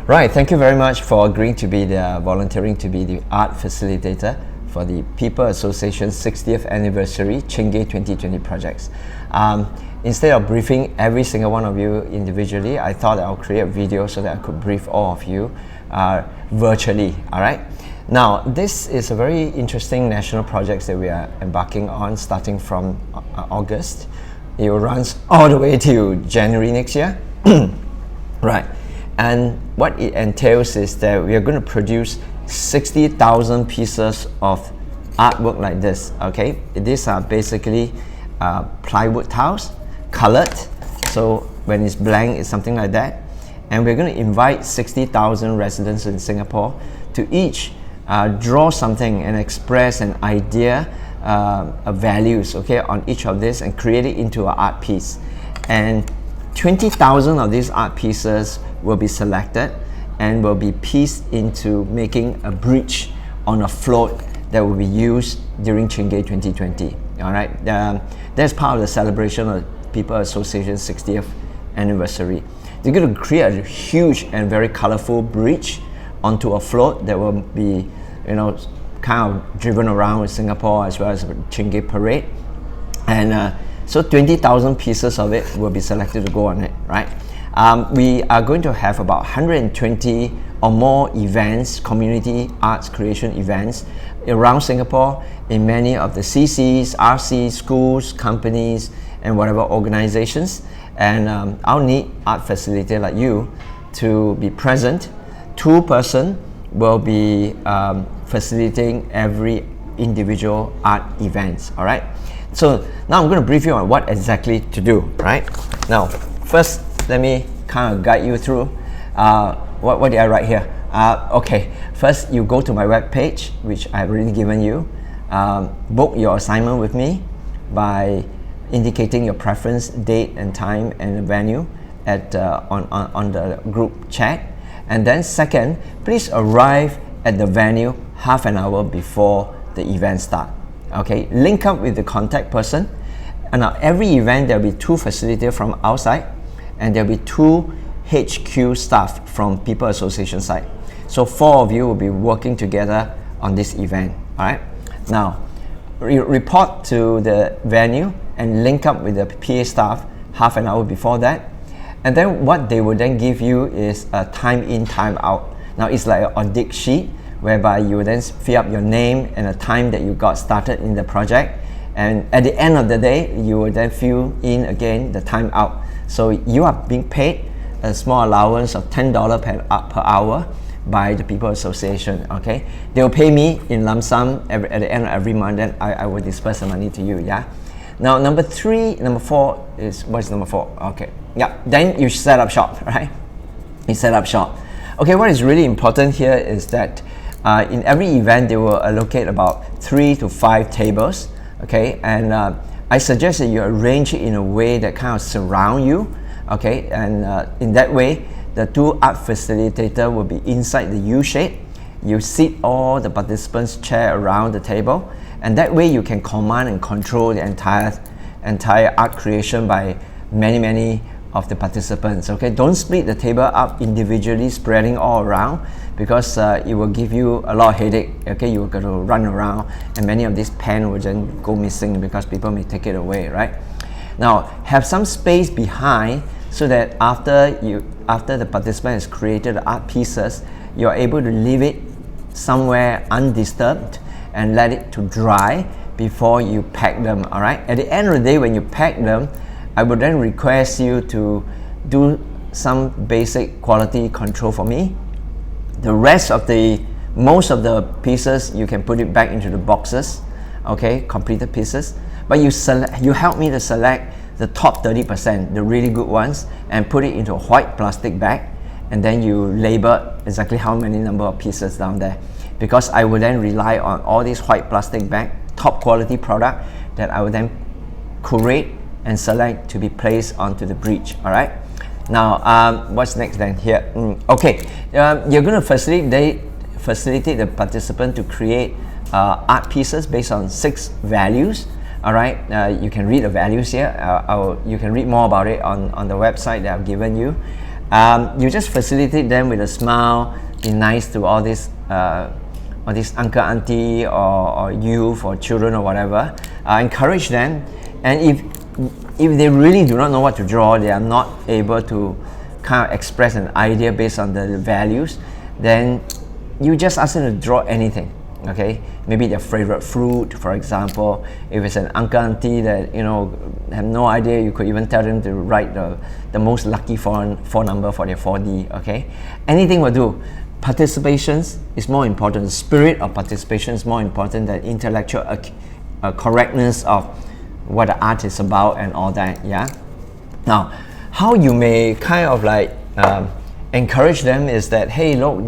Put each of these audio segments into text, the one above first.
Right, thank you very much for agreeing to be volunteering to be the art facilitator for the People Association's 60th anniversary Chingay 2020 projects. Instead of briefing every single one of you individually, I thought I'll create a video so that I could brief all of you virtually, all right? Now, this is a very interesting national project that we are embarking on starting from August. It runs all the way to January next year. Right. And what it entails is that we are going to produce 60,000 pieces of artwork like this, okay? These are basically plywood tiles, colored, so when it's blank, it's something like that. And we're going to invite 60,000 residents in Singapore to each draw something and express an idea, values, okay, on each of this and create it into an art piece. And 20,000 of these art pieces will be selected and will be pieced into making a bridge on a float that will be used during Chingay 2020. All right, that's part of the celebration of People Association's 60th anniversary. They're going to create a huge and very colorful bridge onto a float that will be, kind of driven around Singapore as well as the Chingay parade. And so 20,000 pieces of it will be selected to go on it, right? We are going to have about 120 or more events, community arts creation events around Singapore in many of the CCs, RCs, schools, companies, and whatever organizations. And I'll need art facilitator like you to be present. 2 person will be facilitating every individual art events, all right? So now I'm going to brief you on what exactly to do, right? Now, first, let me kind of guide you through what did I write here? Okay, first you go to my web page, which I've already given you. Book your assignment with me by indicating your preference, date and time and venue on the group chat. And then second, please arrive at the venue half an hour before the event start. Okay, link up with the contact person. And now every event there'll be 2 facilitators from outside and there'll be 2 HQ staff from People Association side. So 4 of you will be working together on this event. All right. Now, report to the venue and link up with the PA staff half an hour before that. And then what they will then give you is a time in, time out. Now it's like an audit sheet whereby you will then fill up your name and the time that you got started in the project. And at the end of the day, you will then fill in again the time out. So you are being paid a small allowance of $10 per hour by the People Association, okay? They will pay me in lump sum at the end of every month, and I will disperse the money to you, yeah? Now, number 4 is, what's number 4? Okay, yeah, then you set up shop, right? You set up shop. Okay, what is really important here is that in every event, they will allocate about 3 to 5 tables, okay? And I suggest that you arrange it in a way that kind of surround you, okay? And in that way, the 2 art facilitator will be inside the U shape. You sit all the participants' chair around the table, and that way you can command and control the entire art creation by many of the participants, okay? Don't split the table up individually, spreading all around, because it will give you a lot of headache, okay? You're going to run around and many of these pens will then go missing because people may take it away, right? Now, have some space behind so that after the participant has created the art pieces, you're able to leave it somewhere undisturbed and let it to dry before you pack them, all right? At the end of the day, when you pack them, I would then request you to do some basic quality control for me. The rest of most of the pieces, you can put it back into the boxes, okay, completed pieces. But you help me to select the top 30%, the really good ones, and put it into a white plastic bag, and then you label exactly how many number of pieces down there. Because I will then rely on all these white plastic bag, top quality product that I will then curate and select to be placed onto the bridge, all right? Now, what's next then here? Okay, you're going to facilitate the participant to create art pieces based on 6 values, all right? You can read the values here. You can read more about it on the website that I've given you. You just facilitate them with a smile, be nice to all this uncle, auntie, or youth, or children, or whatever. Encourage them, and if they really do not know what to draw, they are not able to kind of express an idea based on the values, then you just ask them to draw anything. Okay, maybe their favorite fruit, for example. If it's an uncle, auntie that have no idea, you could even tell them to write the most lucky phone number for their 4D. Okay, anything will do. Participation is more important. The spirit of participation is more important than intellectual correctness of what the art is about and all that. Yeah. Now, how you may kind of like encourage them is that, hey, look,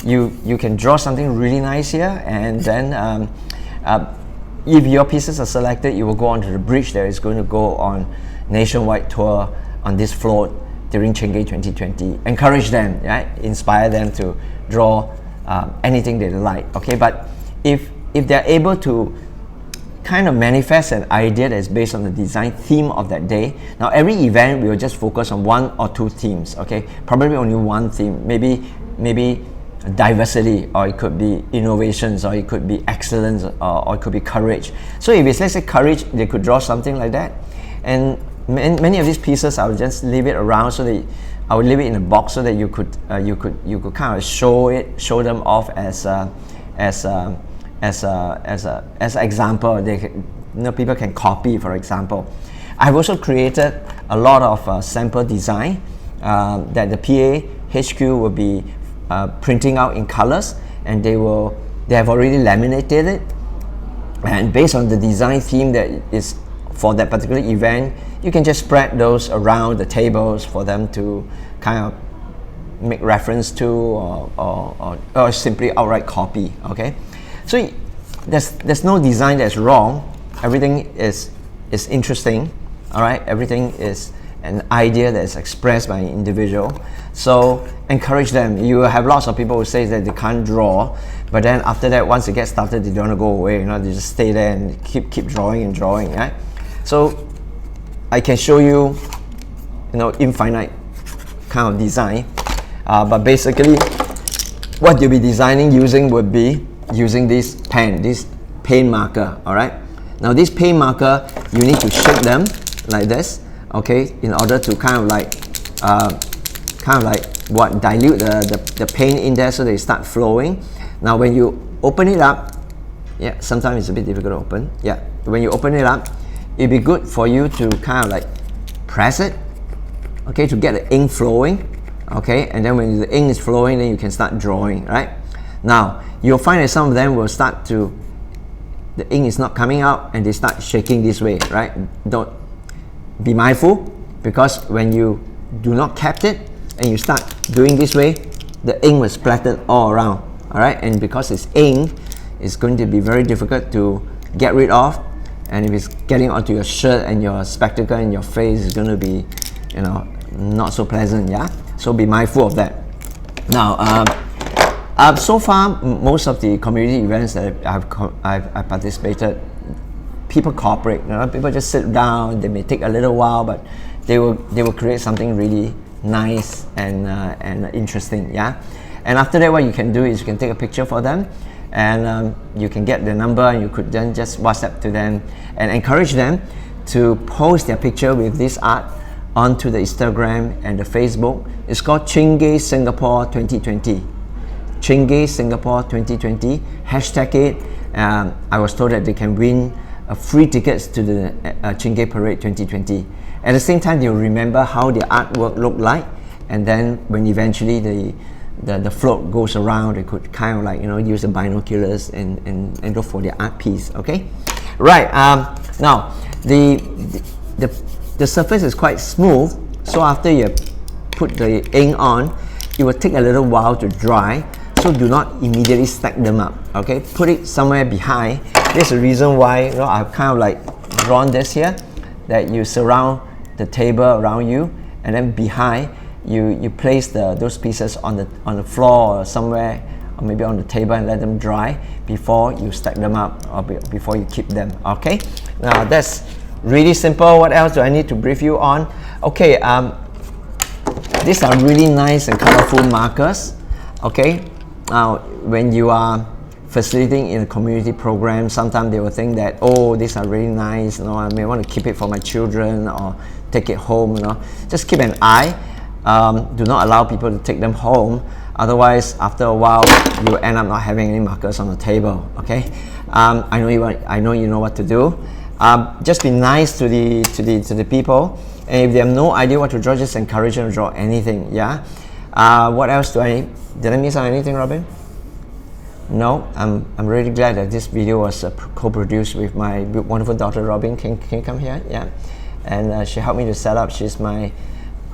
you can draw something really nice here, and then if your pieces are selected, you will go onto the bridge that is going to go on nationwide tour on this float during Chingay 2020. Encourage them, right? Inspire them to draw anything they like. Okay, but if they're able to kind of manifest an idea that is based on the design theme of that day. Now, every event we will just focus on one or two themes. Okay, probably only one theme. Maybe diversity, or it could be innovations, or it could be excellence, or it could be courage. So if it's, let's say, courage, they could draw something like that. And many of these pieces, I would just leave it around, so that I would leave it in a box, so that you could kind of show them off as an example. People can copy, for example. I've also created a lot of sample design that the PA HQ will be printing out in colors, and they have already laminated it, and based on the design theme that is for that particular event, you can just spread those around the tables for them to kind of make reference to, or simply outright copy. Okay, so there's no design that's wrong. Everything is interesting. All right, everything is an idea that is expressed by an individual. So encourage them. You have lots of people who say that they can't draw, but then after that, once they get started, they don't want to go away. They just stay there and keep drawing and drawing. Right? So I can show you, infinite kind of design, but basically, what you'll be designing using would be using this paint marker. All right. Now this paint marker, you need to shake them like this. Okay, in order to kind of like dilute the paint in there, so they start flowing. Now when you open it up, yeah, sometimes it's a bit difficult to open. Yeah, when you open it up, it'd be good for you to kind of like press it, okay, to get the ink flowing. Okay, and then when the ink is flowing, then you can start drawing. Right? Now you'll find that some of them will start to, the ink is not coming out, and they start shaking this way. Right? Don't be mindful, because when you do not cap it and you start doing this way, the ink was splattered all around. All right, and because it's ink, it's going to be very difficult to get rid of, and if it's getting onto your shirt and your spectacle and your face, it's going to be, not so pleasant. Yeah, so be mindful of that. Now, so far, most of the community events that I've participated, people cooperate. People just sit down. They may take a little while, but they will create something really nice and interesting. Yeah, and after that, what you can do is you can take a picture for them, and you can get their number, and you could then just WhatsApp to them and encourage them to post their picture with this art onto the Instagram and the Facebook. It's called Chingay Singapore 2020. Chingay Singapore 2020. Hashtag it. I was told that they can win free tickets to the Chingay Parade 2020. At the same time, they'll remember how the artwork looked like, and then when eventually the float goes around, they could kind of like use the binoculars and look for their art piece. Okay, right. Now the surface is quite smooth, so after you put the ink on, it will take a little while to dry. So do not immediately stack them up. Okay, put it somewhere behind. There's a reason why I've kind of like drawn this here, that you surround the table around you, and then behind you place those pieces on the floor or somewhere, or maybe on the table, and let them dry before you stack them up, or before you keep them. Okay, now that's really simple. What else do I need to brief you on? Okay, these are really nice and colorful markers. Okay, now when you are facilitating in a community program, sometimes they will think that, oh, these are really nice, you know, I may want to keep it for my children or take it home, you know. Just keep an eye. Do not allow people to take them home, otherwise after a while you end up not having any markers on the table. Okay, I know you know what to do. Just be nice to the people, and if they have no idea what to draw, just encourage them to draw anything. Yeah. What else did I miss on anything, Robin? No, I'm really glad that this video was co-produced with my wonderful daughter Robin. Can you come here? Yeah, and she helped me to set up. She's my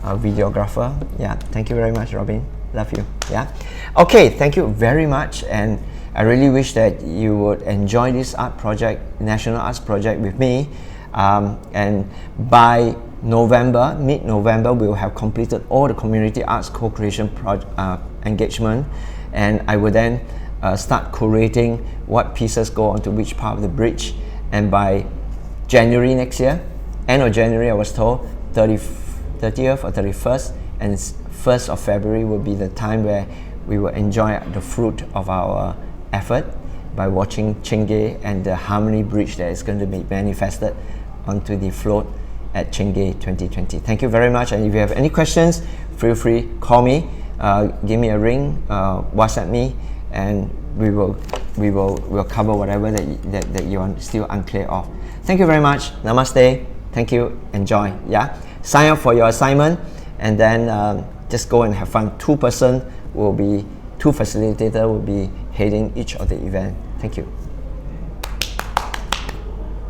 videographer. Yeah, thank you very much, Robin. Love you. Yeah. Okay, thank you very much, and I really wish that you would enjoy this art project, National Arts Project, with me. And by November, mid-November, we will have completed all the community arts co-creation engagement, and I will then start curating what pieces go onto which part of the bridge. And by January next year, end of January, I was told, 30th or 31st, and 1st of February will be the time where we will enjoy the fruit of our effort by watching Chingay and the Harmony Bridge that is going to be manifested onto the float at Chingay 2020. Thank you very much, and if you have any questions, feel free, call me, give me a ring, WhatsApp me, and we'll cover whatever that you are still unclear of. Thank you very much. Namaste. Thank you. Enjoy. Yeah. Sign up for your assignment, and then just go and have fun. Two facilitator will be heading each of the event. Thank you.